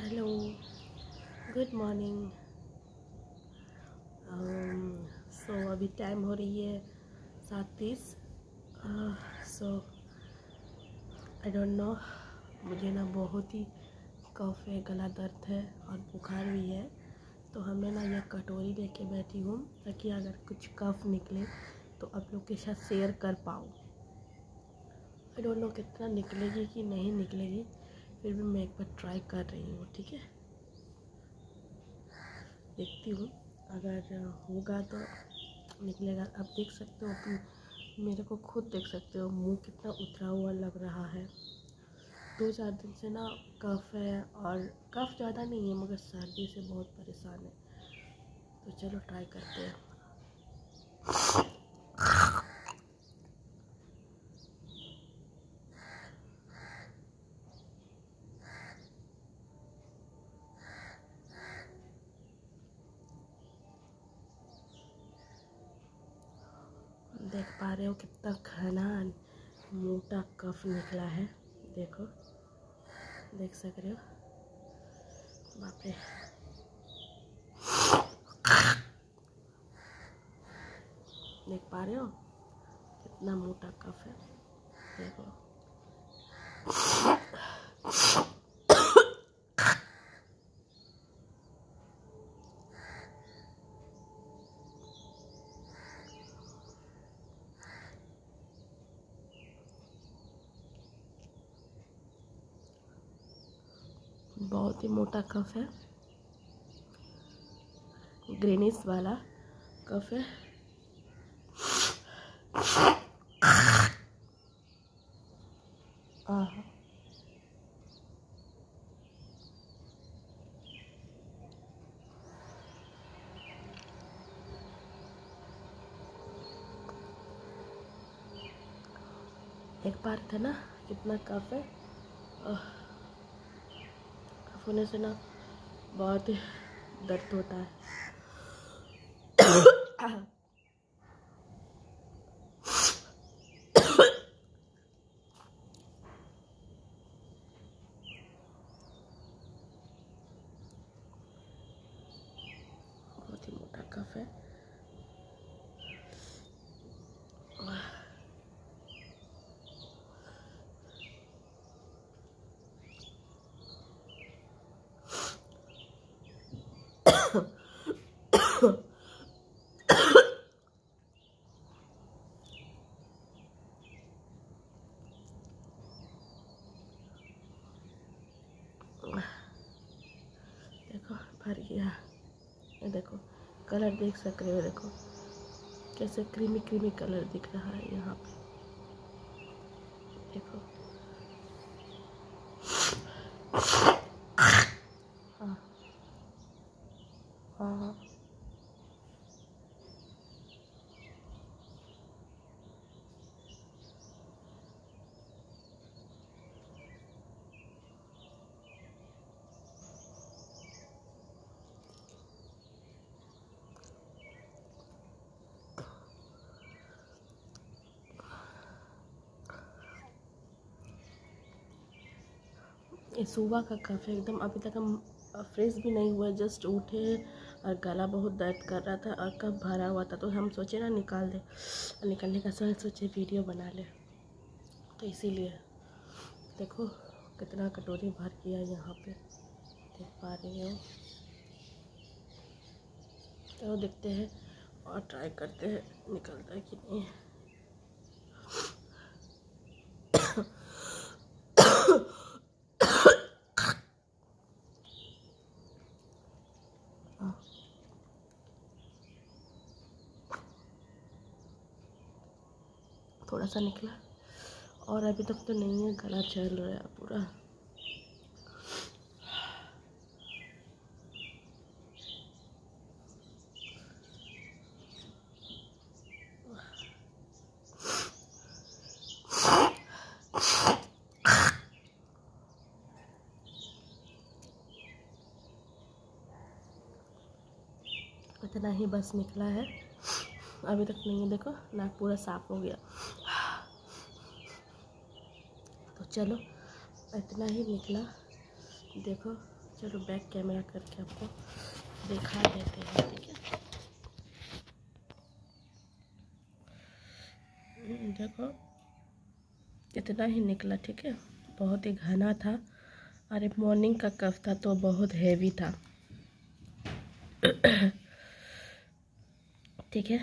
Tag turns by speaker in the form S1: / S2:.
S1: Hello, good morning. अभी time हो रही है 7:30। सो आई डोंट नो, मुझे ना बहुत ही कफ है, गला दर्द है और बुखार भी है। तो हमें ना ये कटोरी लेके बैठी हूँ ताकि अगर कुछ कफ निकले तो आप लोग के साथ शेयर कर पाऊँ। आई डोंट नो कितना निकलेगी कि नहीं निकलेगी, फिर भी मैं एक बार ट्राई कर रही हूँ। ठीक है, देखती हूँ, अगर होगा तो निकलेगा। आप देख सकते हो, तुम मेरे को खुद देख सकते हो, मुंह कितना उतरा हुआ लग रहा है। 2-4 दिन से ना कफ है, और कफ ज़्यादा नहीं है मगर सर्दी से बहुत परेशान है। तो चलो ट्राई करते हैं। देख पा रहे हो कितना घना मोटा कफ निकला है। देखो, देख सक रहे हो, बाप रे। देख पा रहे हो कितना मोटा कफ है, देखो। बहुत ही मोटा कफ है, ग्रेनिस वाला कफ है। एक बार था ना, कितना कफ है। कफ होने से ना बहुत ही दर्द होता है। बहुत ही मोटा कफ है। देखो, भर गया। ये देखो, कलर देख सक रहे हो, देखो कैसे क्रीमी क्रीमी कलर दिख रहा है यहाँ पे। देखो, हाँ हाँ, ये सुबह का कफ है एकदम। अभी तक हम फ्रेश भी नहीं हुए, जस्ट उठे और गला बहुत दर्द कर रहा था और कफ भरा हुआ था। तो हम सोचे ना निकाल दे, निकलने का सोचे वीडियो बना ले, तो इसीलिए देखो कितना कटोरी भर किया यहाँ पे, देख पा रही हो। तो देखते हैं और ट्राई करते हैं निकलता है कि नहीं। थोड़ा सा निकला और अभी तक तो नहीं है, गला चल रहा है पूरा। इतना ही बस निकला है, अभी तक नहीं है। देखो, नाक पूरा साफ हो गया। तो चलो, इतना ही निकला। देखो चलो बैक कैमरा करके आपको दिखा देते हैं, ठीक है। देखो इतना ही निकला, ठीक है। बहुत ही घना था और मॉर्निंग का कफ था तो बहुत हैवी था, ठीक है।